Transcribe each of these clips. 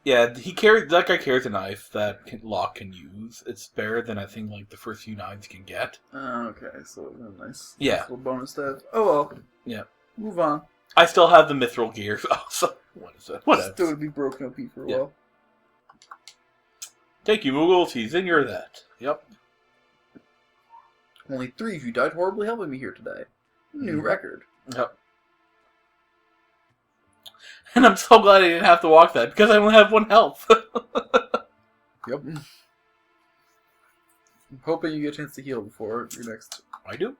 Yeah, that guy carries a knife that Locke can use. It's better than I think like the first few knives you can get. Okay, so nice. Yeah. Nice little bonus to have. Oh well. Yeah. Move on. I still have the mithril gear, so what is it? Whatever. Still would be broken up for a while. Thank you, Moogle. He's in your that. Yep. Only 3 of you died horribly helping me here today. New record. Yep. And I'm so glad I didn't have to walk that, because I only have 1 health. Yep. I'm hoping you get a chance to heal before your next... I do.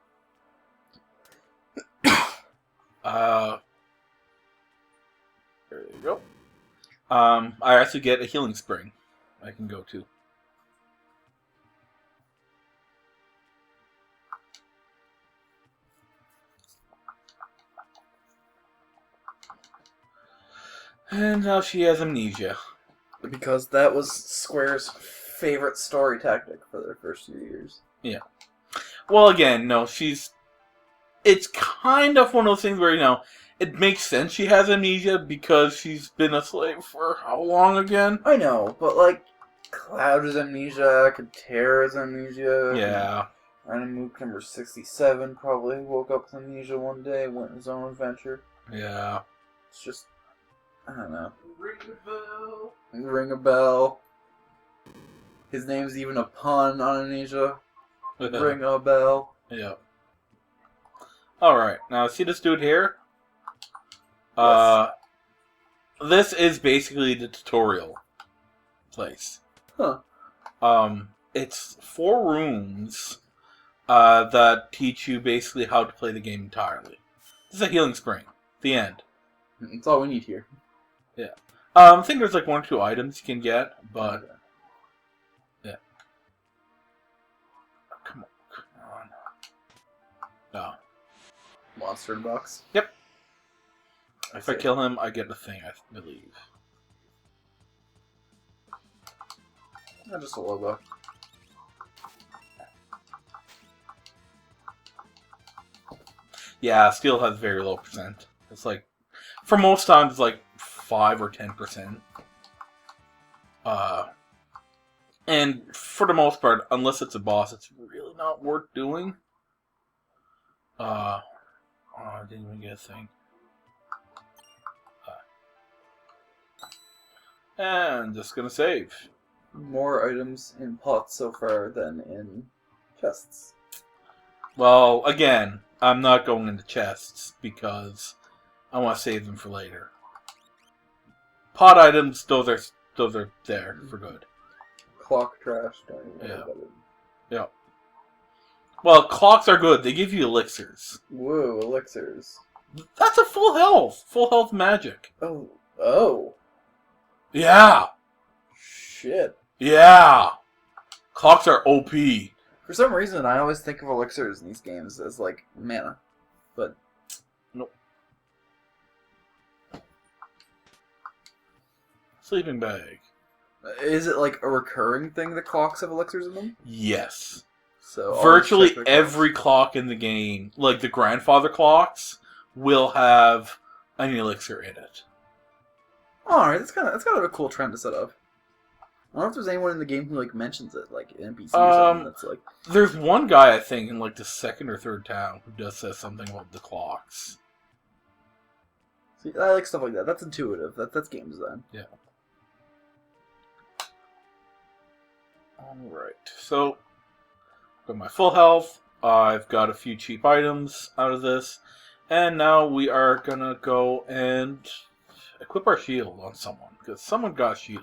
There you go. I actually get a healing spring I can go to. And now she has amnesia. Because that was Square's favorite story tactic for their first few years. Yeah. Well, again, no, it's kind of one of those things where, it makes sense she has amnesia because she's been a slave for how long again? I know, but like, Cloud has amnesia, Katera has amnesia. Yeah. Mook number 67 probably woke up with amnesia one day, went on his own adventure. Yeah. It's just, I don't know. Ring a bell. Ring a bell. His name's even a pun on amnesia. Ring a bell. Yeah. Alright, now see this dude here? Yes. This is basically the tutorial place. Huh. It's 4 rooms that teach you basically how to play the game entirely. This is a healing spring. The end. That's all we need here. Yeah. I think there's like 1 or 2 items you can get, but... Okay. Yeah. Oh, come on. No. Monster in a box? Yep. If I kill him, I get the thing, I believe. Not just a logo. Yeah, steel has very low percent. It's like, for most times, it's like 5 or 10%. And for the most part, unless it's a boss, it's really not worth doing. Oh, I didn't even get a thing. And just gonna save. More items in pots so far than in chests. Well, again, I'm not going into chests because I want to save them for later. Pot items, those are there for good. Clock trash, don't even Yeah. know about it. Yeah. Well, clocks are good. They give you elixirs. Whoa, elixirs. That's a full health. Full health magic. Oh. Yeah. Shit. Yeah. Clocks are OP. For some reason, I always think of elixirs in these games as, like, mana. But... Nope. Sleeping bag. Is it, like, a recurring thing that clocks have elixirs in them? Yes. So Virtually every clock in the game, like the grandfather clocks, will have an elixir in it. Alright, that's kind of a cool trend to set up. I don't know if there's anyone in the game who, like, mentions it, like, an NPC or something that's, like... There's one guy, I think, in, like, the 2nd or 3rd town who does say something about the clocks. See, I like stuff like that. That's intuitive. That's game design. Yeah. Alright, so... got my full health. I've got a few cheap items out of this. And now we are gonna go and equip our shield on someone. Because someone got a shield.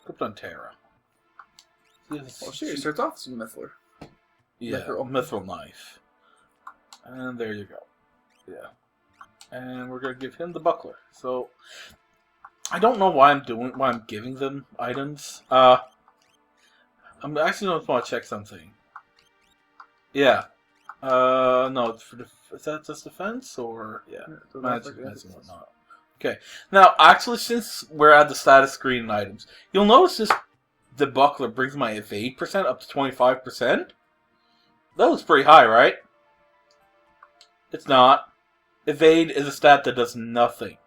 Equipped on Terra. Oh, she starts off as a Mithler. Yeah, mithril knife. And there you go. Yeah. And we're gonna give him the buckler. So I don't know why I'm giving them items. I'm actually gonna want to check something. Yeah. No, it's for is that just defense or yeah, magic defense and whatnot. Okay. Now, actually, since we're at the status screen and items, you'll notice the buckler brings my evade percent up to 25%. That was pretty high, right? It's not. Evade is a stat that does nothing.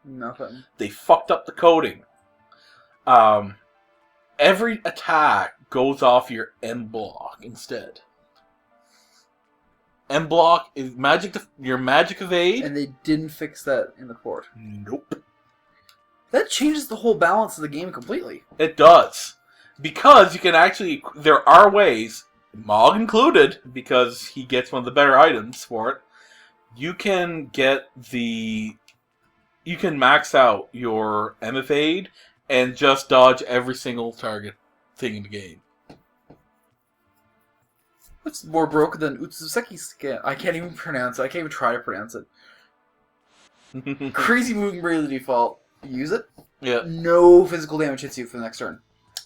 Nothing. They fucked up the coding. Every attack goes off your M block instead. M block is your magic evade. And they didn't fix that in the port. Nope. That changes the whole balance of the game completely. It does. Because you can actually... There are ways, Mog included, because he gets one of the better items for it. You can get the... You can max out your M evade and just dodge every single target thing in the game. What's more broken than Utsuseki scan? I can't even pronounce it. I can't even try to pronounce it. Crazy moving brain default. Use it. Yeah. No physical damage hits you for the next turn.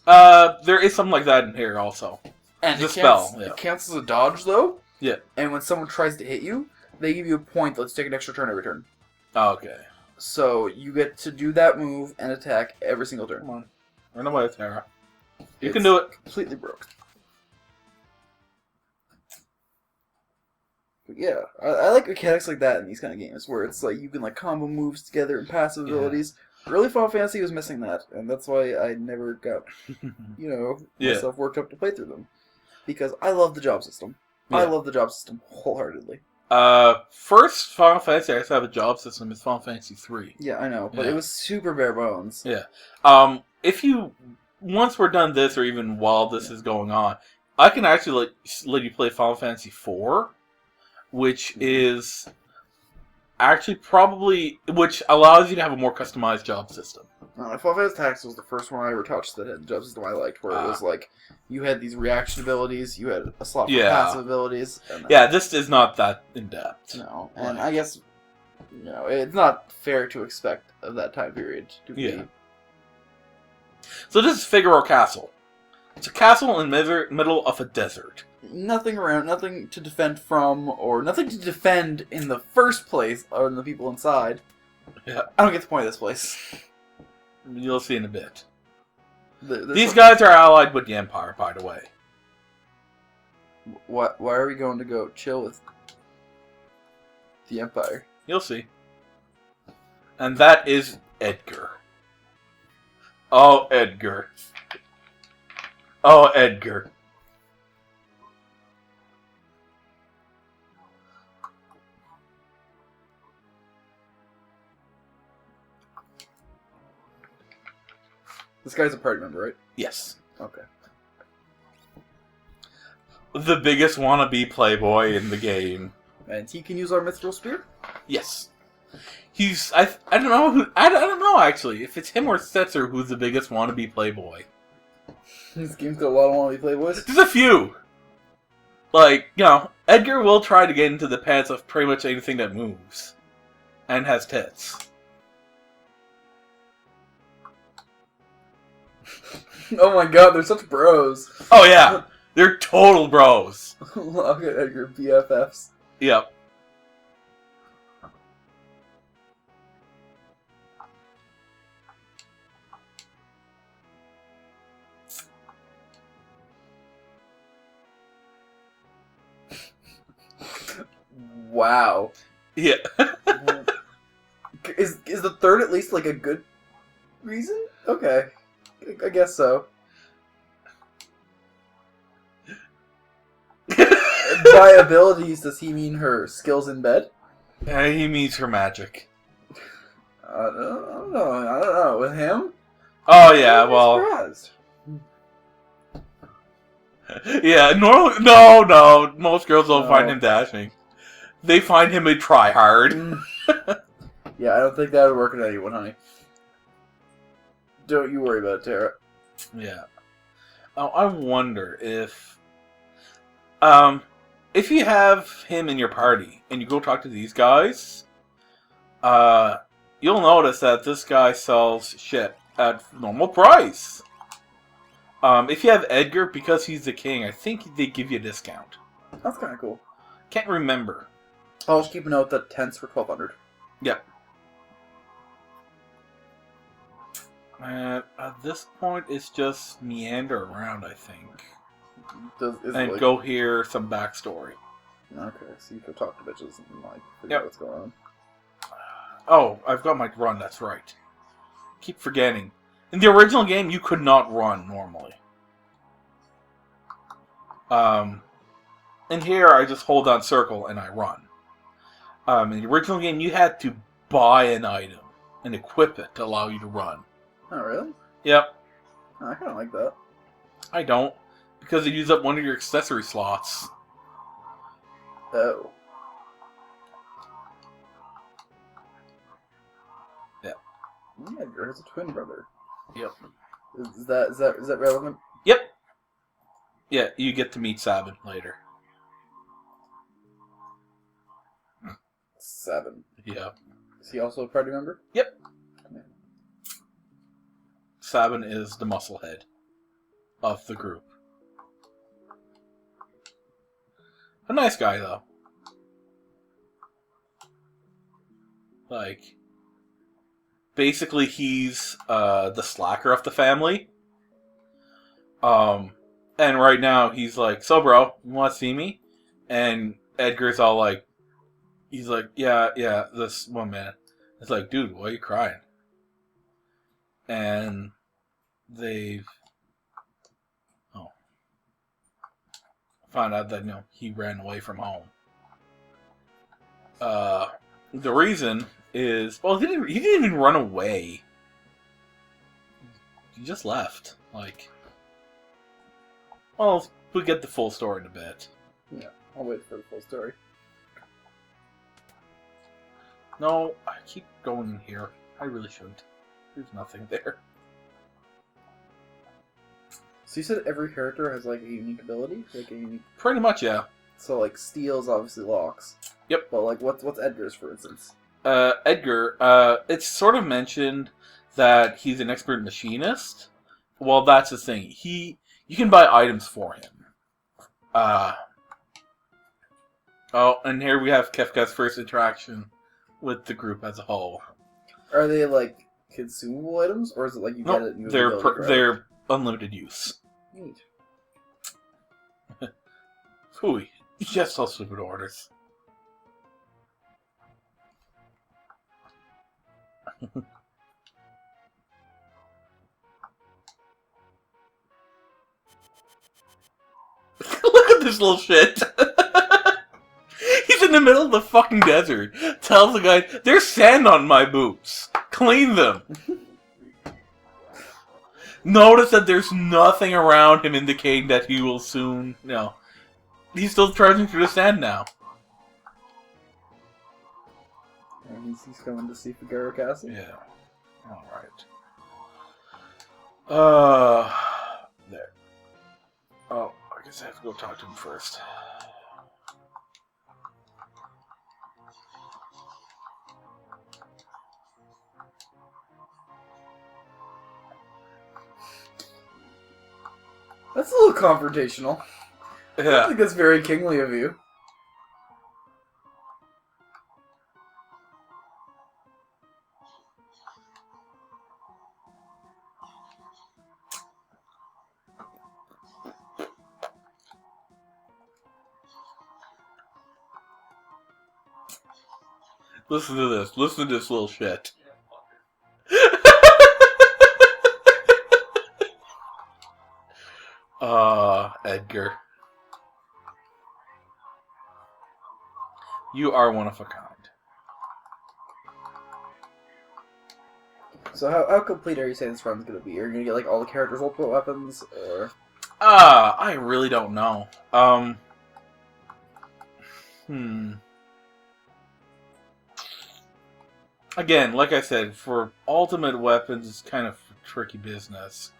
There is something like that in here also. And the spell. Yeah. It counts as a dodge though. Yeah. And when someone tries to hit you, they give you a point. Let's take an extra turn every turn. Okay. So you get to do that move and attack every single turn. Come on. Run away, Tara. You can do it. Completely broke. But yeah, I like mechanics like that in these kind of games, where it's like you can like combo moves together and passive abilities. Early Final Fantasy was missing that, and that's why I never got, myself worked up to play through them. Because I love the job system. Yeah. I love the job system wholeheartedly. First Final Fantasy I used to have a job system is Final Fantasy 3. Yeah, I know, but it was super bare bones. Yeah. If you, once we're done this, or even while this is going on, I can actually let you play Final Fantasy 4, which is actually which allows you to have a more customized job system. Final Fantasy Tactics was the first one I ever touched that had a job system I liked, where it was like, you had these reaction abilities, you had a slot for passive abilities. And this is not that in-depth. No, and I guess, it's not fair to expect of that time period to be... So this is Figaro Castle. It's a castle in the middle of a desert. Nothing around, nothing to defend from, or nothing to defend in the first place, other than the people inside. Yeah. I don't get the point of this place. You'll see in a bit. These guys are allied with the Empire, by the way. Why are we going to go chill with the Empire? You'll see. And that is Edgar. Oh, Edgar. Oh, Edgar. This guy's a party member, right? Yes. Okay. The biggest wannabe playboy in the game. And he can use our Mithril Spear? Yes. He's... I don't know I don't know, actually, if it's him or Setzer who's the biggest wannabe playboy. This game's got a lot of wannabe playboys? There's a few! Like, Edgar will try to get into the pants of pretty much anything that moves. And has tits. Oh my god, they're such bros. Oh yeah, they're total bros. Look at Edgar, BFFs. Yep. Wow. Yeah. Is the third at least like a good reason? Okay. I guess so. By abilities, does he mean her skills in bed? He means her magic. I don't know. With him? Oh yeah, well. Surprised. Yeah, no. Most girls don't find him dashing. They find him a tryhard. Yeah, I don't think that would work on anyone, honey. Don't you worry about it, Tara. Yeah. Oh, I wonder if you have him in your party and you go talk to these guys, you'll notice that this guy sells shit at normal price. If you have Edgar, because he's the king, I think they give you a discount. That's kind of cool. Can't remember. I'll just keep a note that tents for 1,200. Yep. And at this point, it's just meander around, I think. And go hear some backstory. Okay, so you can talk to bitches and figure out what's going on. Oh, I've got my run, that's right. Keep forgetting. In the original game, you could not run normally. And here, I just hold on circle and I run. In the original game, you had to buy an item and equip it to allow you to run. Oh, really? Yep. Oh, I kind of like that. I don't, because it uses up one of your accessory slots. Oh. Yeah. Edgar has a twin brother. Yep. Is that relevant? Yep. Yeah, you get to meet Sabin later. 7. Yeah. Is he also a party member? Yep. Sabin is the muscle head of the group. A nice guy, though. Like, basically he's the slacker of the family. And right now he's like, so bro, you want to see me? And Edgar's all like, he's like, yeah, this one man. It's like, dude, why are you crying? And they've found out that, he ran away from home. The reason is, well, he didn't even run away. He just left. Like, well, we'll get the full story in a bit. Yeah, I'll wait for the full story. No, I keep going in here. I really shouldn't. There's nothing there. So you said every character has like a unique ability, like a unique. Pretty much, yeah. So like Steel's obviously locks. Yep. But like, what's Edgar's, for instance? Edgar. It's sort of mentioned that he's an expert machinist. Well, that's the thing. You can buy items for him. Oh, and here we have Kefka's first interaction with the group as a whole. Are they like consumable items, or is it like you get it? And they're unlimited use. Neat. Phooey. Just all stupid orders. Look at this little shit. He's in the middle of the fucking desert. Tells the guy, there's sand on my boots. Clean them. Notice that there's nothing around him indicating that he will soon... No. He's still trudging through the sand now. And he's coming to see Figaro Castle? Yeah. Alright. There. Oh, I guess I have to go talk to him first. That's a little confrontational. Yeah. I think that's very kingly of you. Listen to this. Listen to this little shit. Edgar. You are one of a kind. So how complete are you saying this run's gonna be? Are you gonna get like all the characters' ultimate weapons, or? I really don't know. Again, like I said, for ultimate weapons, it's kind of tricky business.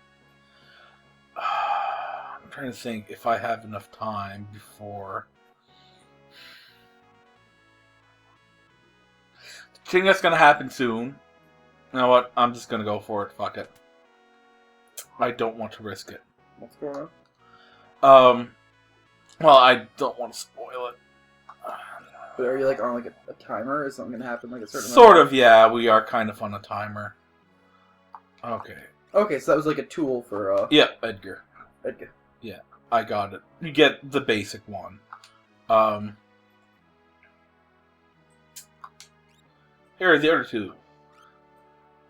I'm trying to think if I have enough time before. I think that's gonna happen soon. You know what? I'm just gonna go for it. Fuck it. I don't want to risk it. What's going on? Well, I don't want to spoil it. But are you like on like a timer? Is something gonna happen like a certain? Sort of, yeah. We are kind of on a timer. Okay. Okay, so that was like a tool for. Yeah, Edgar. Edgar. Yeah, I got it. You get the basic one. Here are the other two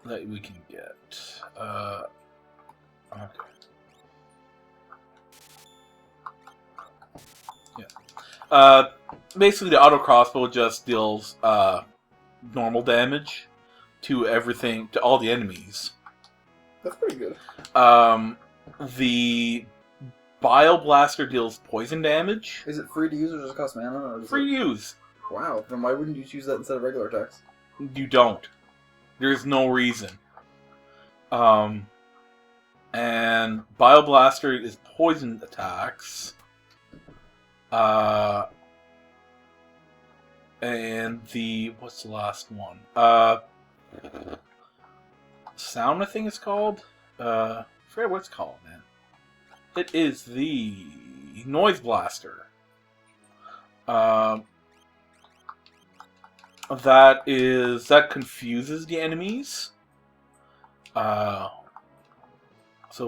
that we can get. Okay. Yeah. Basically, the auto crossbow just deals normal damage to everything, to all the enemies. That's pretty good. The Bile Blaster deals poison damage. Is it free to use or does it cost mana? Or Free to use. Wow, then why wouldn't you choose that instead of regular attacks? You don't. There's no reason. And Bile Blaster is poison attacks. And what's the last one? Sound, I think it's called. I forget what it's called, man. It is the Noise Blaster. That confuses the enemies. So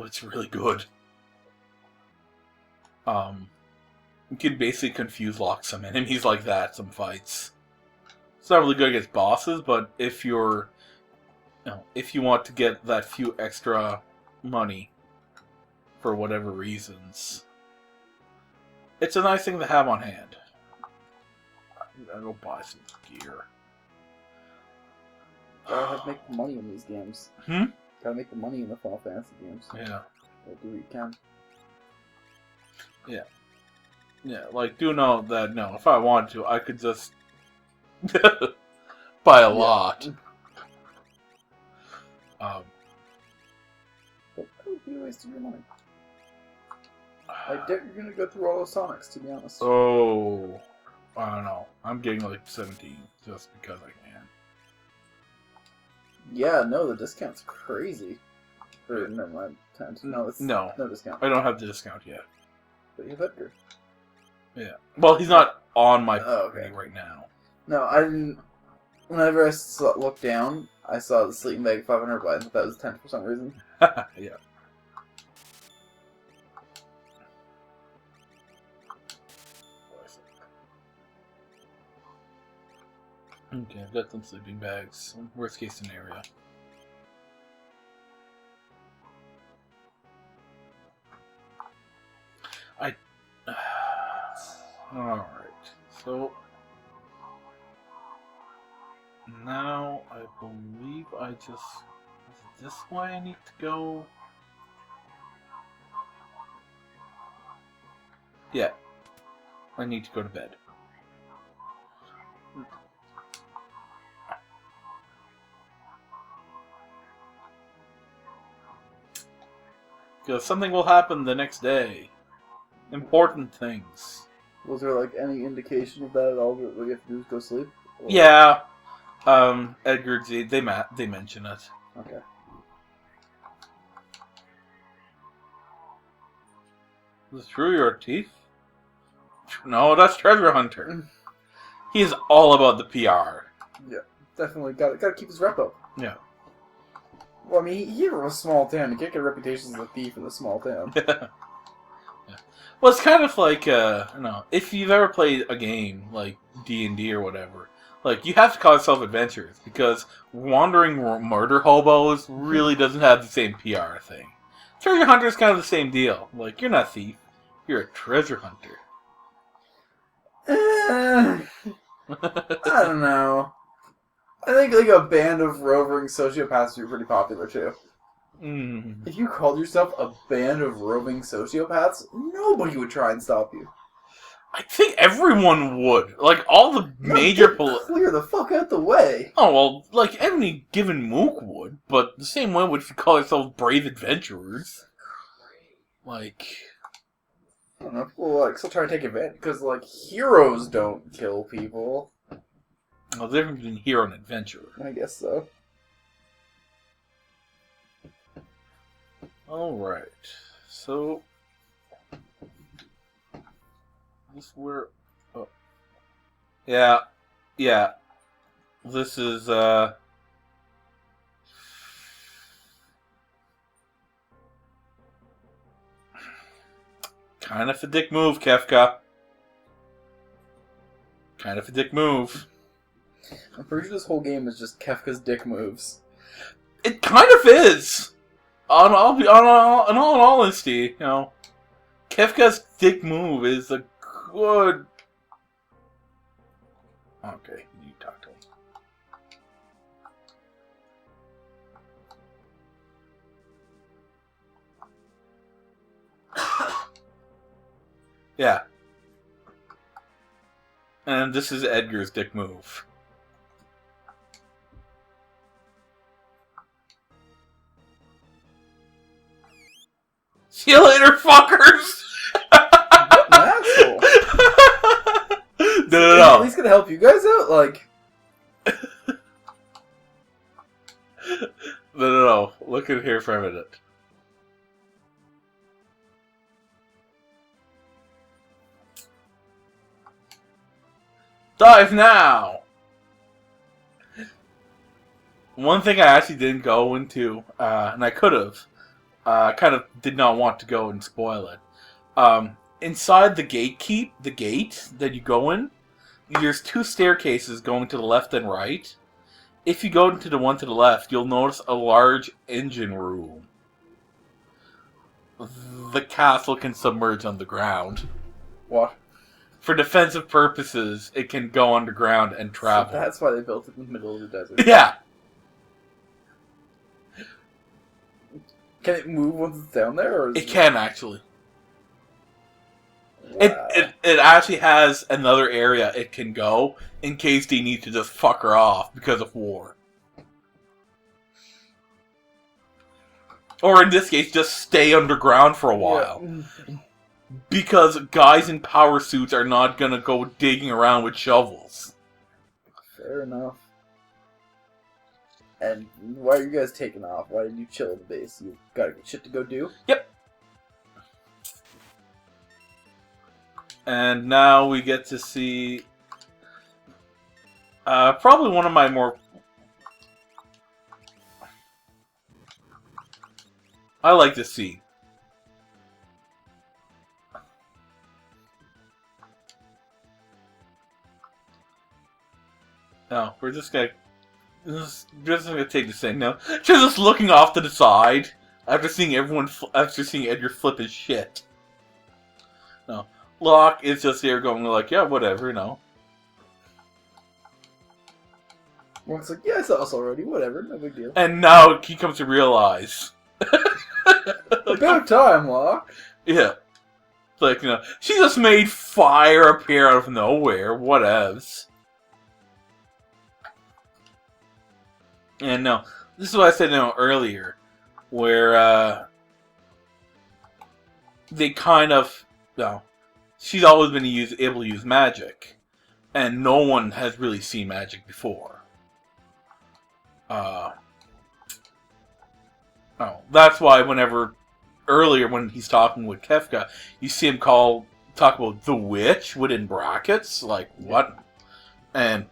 it's really good. You can basically confuse lock some enemies like that, some fights. It's not really good against bosses, but if you want to get that few extra money for whatever reasons, it's a nice thing to have on hand. I'll go buy some gear. Gotta have to make the money in these games. Gotta make the money in the Final Fantasy games. Yeah. Gotta do what you can. Yeah. Yeah, like, do know that, no, if I wanted to, I could just buy a lot. But that would be a waste of your money. I doubt you're gonna go through all those Sonics, to be honest. Oh, I don't know. I'm getting like 17 just because I can. Yeah, no, the discount's crazy. Or, never mind, 10. No, it's No discount. I don't have the discount yet. But you have Edgar. Yeah. Well, he's not on my okay. right now. No, I didn't. Whenever I looked down, I saw the sleeping bag 500, but I thought that was 10 for some reason. Yeah. Okay, I've got some sleeping bags. Worst case scenario. Alright, so now I believe I just... Is this why I need to go? Yeah, I need to go to bed. Because something will happen the next day. Important things. Was there, like, any indication of that at all? That what you have to do is go sleep? Or... Yeah. Edgar, they mention it. Okay. Is it true you're a thief? No, that's Treasure Hunter. He's all about the PR. Yeah, definitely. Gotta keep his rep up. Yeah. Well, I mean, he from a small town. You can't get a reputation as a thief in a small town. Yeah. Well, it's kind of like, if you've ever played a game like D&D or whatever, like, you have to call yourself adventurers, because wandering murder hobos really doesn't have the same PR thing. Treasure Hunter is kind of the same deal. Like, you're not a thief, you're a treasure hunter. I don't know. I think, like, a band of roving sociopaths would be pretty popular, too. Mm. If you called yourself a band of roving sociopaths, nobody would try and stop you. I think everyone would. Like, all the major... Clear the fuck out the way. Oh, well, like, any given mook would, but the same way would if you call yourselves brave adventurers. Like... I don't know, people, like, still try to take advantage, because, like, heroes don't kill people. Well, the difference between hero and adventurer. I guess so. Alright, so... This where... Oh. Yeah. This is, kind of a dick move, Kefka. Kind of a dick move. I'm pretty sure this whole game is just Kefka's dick moves. It kind of is. In all honesty, Kefka's dick move is a good. Okay, you talk to him. Yeah. And this is Edgar's dick move. See you later, fuckers! What an asshole. No. At least gonna help you guys out, like. No. Look at here for a minute. Dive now! One thing I actually didn't go into, and I could have, kind of did not want to go and spoil it. Inside the gate that you go in, there's 2 staircases going to the left and right. If you go into the one to the left, you'll notice a large engine room. The castle can submerge underground. What? For defensive purposes, it can go underground and travel. So that's why they built it in the middle of the desert. Yeah! Can it move once it's down there? Or it can, actually. Wow. It actually has another area it can go in case they need to just fuck her off because of war. Or in this case, just stay underground for a while. Yeah. Because guys in power suits are not gonna go digging around with shovels. Fair enough. And why are you guys taking off? Why did you chill at the base? You got shit to go do? Yep. And now we get to see probably one of my more... I like this scene. No, we're just gonna take this thing now. She's just looking off to the side after seeing Edgar flip his shit. No, Locke is just there going like, yeah, whatever, Locke's like, yeah, I saw us already, whatever, no big deal. And now he comes to realize. About time, Locke. Yeah. Like, she just made fire appear out of nowhere, whatevs. And no, this is what I said earlier, where they kind of, she's always been able to use magic, and no one has really seen magic before. That's why earlier when he's talking with Kefka, you see him talk about the witch within brackets, like what? And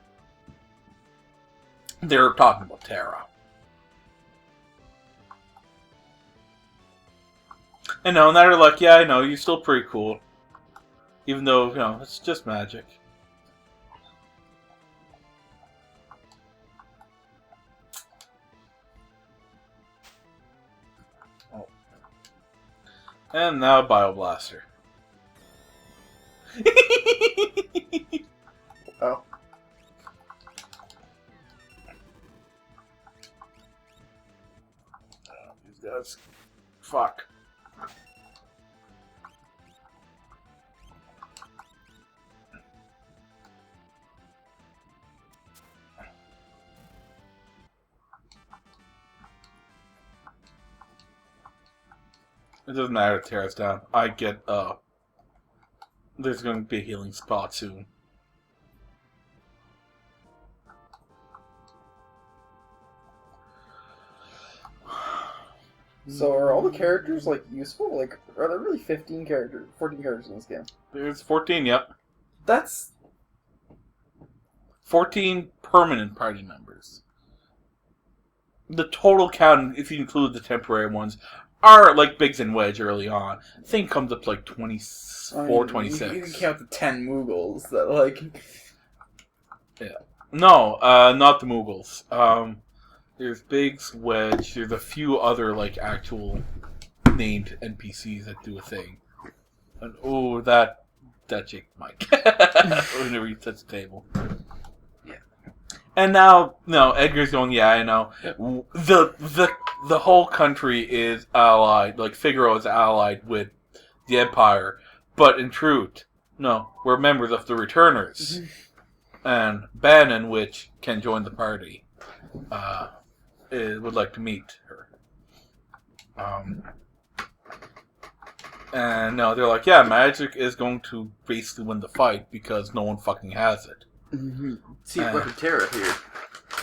they're talking about Terra. And now they're like, yeah, I know, you're still pretty cool. Even though, it's just magic. Oh. And now Bioblaster. Oh. These guys. Fuck. It doesn't matter to tear us down. I get, there's going to be a healing spot soon. So are all the characters, like, useful? Like, are there really 14 characters in this game? There's 14, yep. That's... 14 permanent party members. The total count, if you include the temporary ones, are like Biggs and Wedge early on. I think comes up to like 24, 26. You can count the 10 Moogles that, like... Yeah. No, not the Mughals. There's Biggs, Wedge. There's a few other like actual named NPCs that do a thing. And that Jake Mike. Whenever he sets the table. Yeah. And now, no, Edgar's going. Yeah, I know. The whole country is allied. Like Figaro is allied with the Empire, but in truth, no, we're members of the Returners. And Bannon, which can join the party, would like to meet her. And no, they're like, yeah, magic is going to basically win the fight because no one fucking has it. See weapon terror here.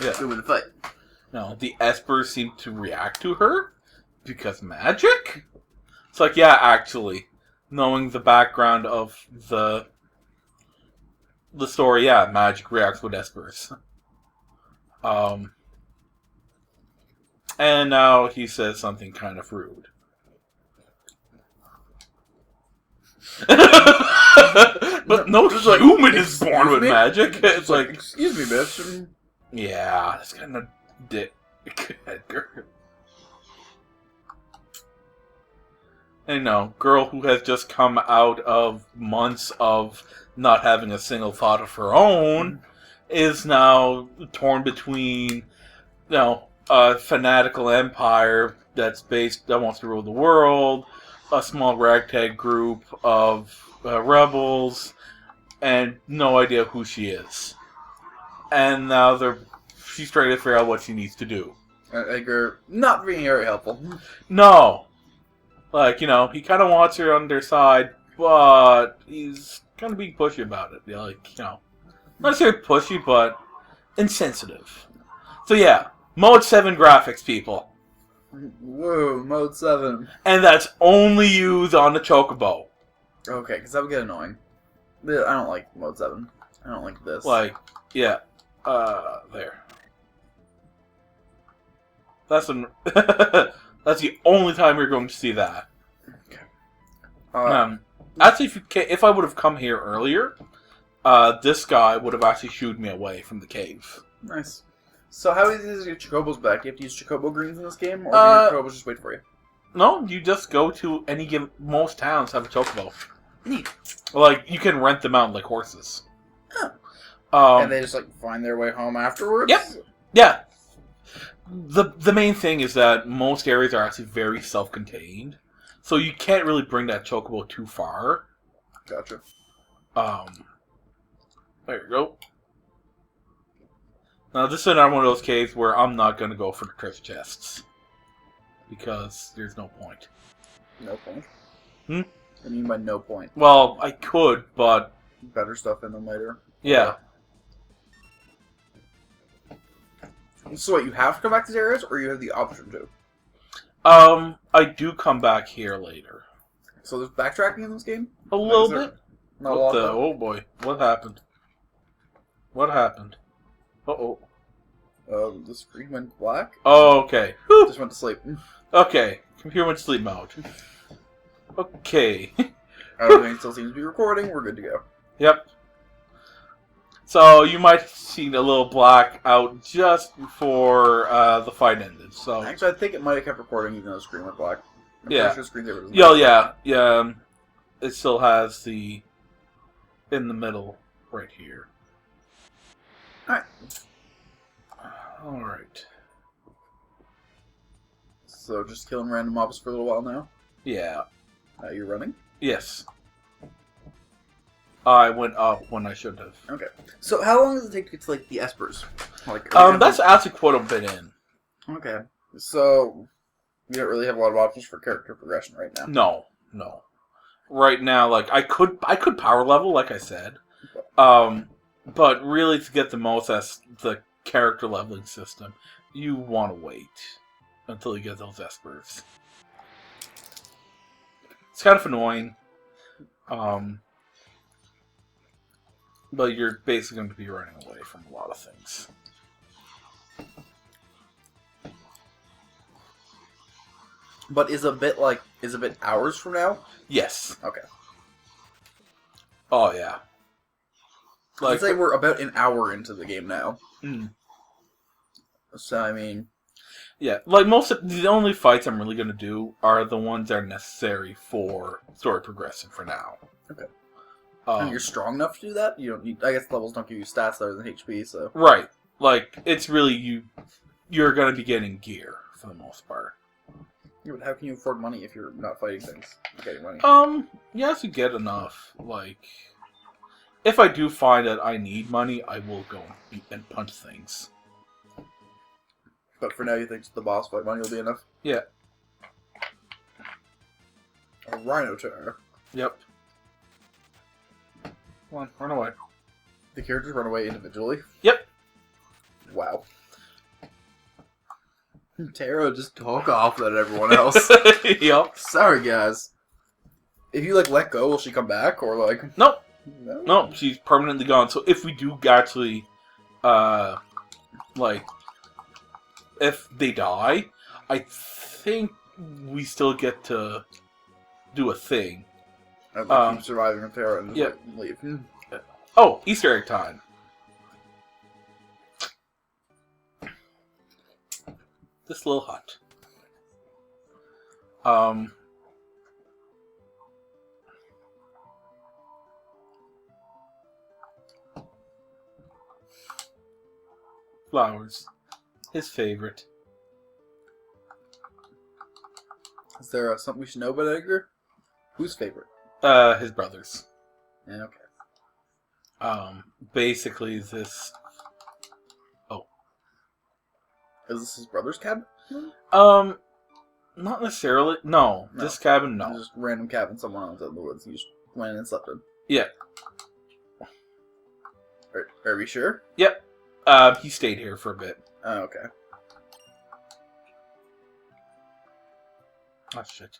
Yeah. To win the fight. No, the Espers seem to react to her because magic? It's like, yeah, actually, knowing the background of the story, yeah, magic reacts with Espers. And now he says something kind of rude. But no human is born with magic. It's like, excuse me, bitch. Yeah, that's kind of dick, Edgar. I know, girl who has just come out of months of not having a single thought of her own is now torn between, a fanatical empire that wants to rule the world, a small ragtag group of rebels, and no idea who she is. And now she's trying to figure out what she needs to do. Edgar, not being very helpful. No. Like, he kind of wants her on their side, but he's kind of being pushy about it. Not necessarily pushy, but insensitive. So yeah, Mode 7 graphics, people. Whoa, Mode 7. And that's only used on the Chocobo. Okay, because that would get annoying. I don't like Mode 7. I don't like this. Yeah. There. That's that's the only time you're going to see that. Okay. Actually, if I would have come here earlier, this guy would have actually shooed me away from the cave. Nice. So how easy is to get Chocobos back? Do you have to use Chocobo greens in this game, or do your Chocobos just wait for you? No, you just go to most towns have a Chocobo. Neat. Like, you can rent them out like horses. Oh. And they just find their way home afterwards? Yep. Yeah. The main thing is that most areas are actually very self-contained, so you can't really bring that Chocobo too far. Gotcha. There you go. Now, this is another one of those caves where I'm not going to go for the treasure chests. Because there's no point. No point? What do you mean by no point? Well, I could, but... better stuff in them later. Yeah. So what, you have to come back to these areas, or you have the option to? I do come back here later. So there's backtracking in this game? A little bit. Not a lot, oh boy, what happened? What happened? Uh-oh. The screen went black? Oh, okay. Just went to sleep. Okay, computer went to sleep mode. Okay. Everything still seems to be recording, we're good to go. Yep. So, you might see a little black out just before the fight ended, so... Actually, I think it might have kept recording even though the screen went black. I'm yeah. Sure screen saver Yeah. It still has the... in the middle, right here. Alright. So, just killing random mobs for a little while now? Yeah. You're running? Yes. I went up when I should have. Okay. So, how long does it take to get to, the Espers? That's actually quite a bit in. Okay. So, you don't really have a lot of options for character progression right now? No. Right now, I could power level, like I said. But really, to get the most as the character leveling system, you want to wait until you get those Espers. It's kind of annoying. But you're basically going to be running away from a lot of things. But is a bit hours from now? Yes. Okay. Oh, yeah. I'd say we're about an hour into the game now. Mm. So, I mean... Yeah, like the only fights I'm really going to do are the ones that are necessary for story progression for now. Okay. And you're strong enough to do that? You don't need... I guess levels don't give you stats other than HP, so... Right. Like, it's really you're going to be getting gear, for the most part. Yeah, but how can you afford money if you're not fighting things? Getting money. Yes, you get enough. Like, if I do find that I need money, I will go and beat and punch things. But for now, you think the boss fight money will be enough? Yeah. A rhino turner. Yep. Come on, run away. The characters run away individually? Yep. Wow. Tara just talk off at everyone else. Yep. Sorry, guys. If you, like, let go, will she come back? Or, like... Nope. No? No, she's permanently gone. So if we do actually, like... If they die, I think we still get to do a thing. And keep surviving with Tara and just leave. Oh, Easter egg time. This little hut. Flowers. His favorite. Is there something we should know about Edgar? Whose favorite? His brothers. Yeah, okay. Basically this... Oh. Is this his brother's cabin? Not necessarily. No. This cabin, no. Just random cabin somewhere else in the woods. You just went in and slept in. Yeah. Are we sure? Yep. He stayed here for a bit. Oh, okay. Oh, shit.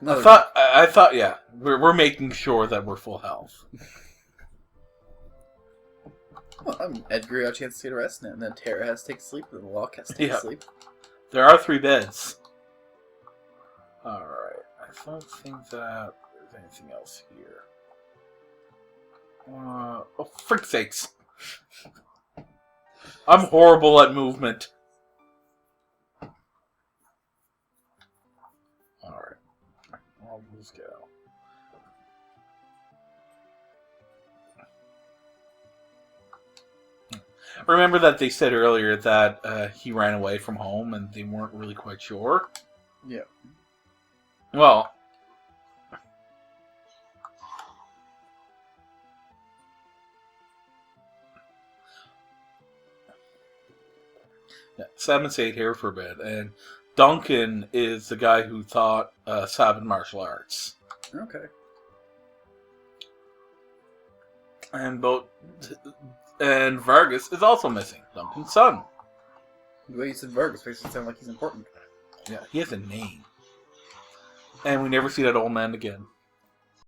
I thought, yeah. We're making sure that we're full health. Well, Edgar got a chance to get a rest, and then Tara has to take a sleep, and then Locke has to take a sleep. There are 3 beds. Alright. I don't think that there's anything else here. Oh, frick's sakes. I'm horrible at movement. Alright. I'll just go. Remember that they said earlier that he ran away from home and they weren't really quite sure? Yeah. Well... Yeah, Sab stayed here for a bit, and Duncan is the guy who taught Sab in martial arts. Okay. And Vargas is also missing, Duncan's son. The way you said Vargas makes it sound like he's important. Yeah, he has a name. And we never see that old man again.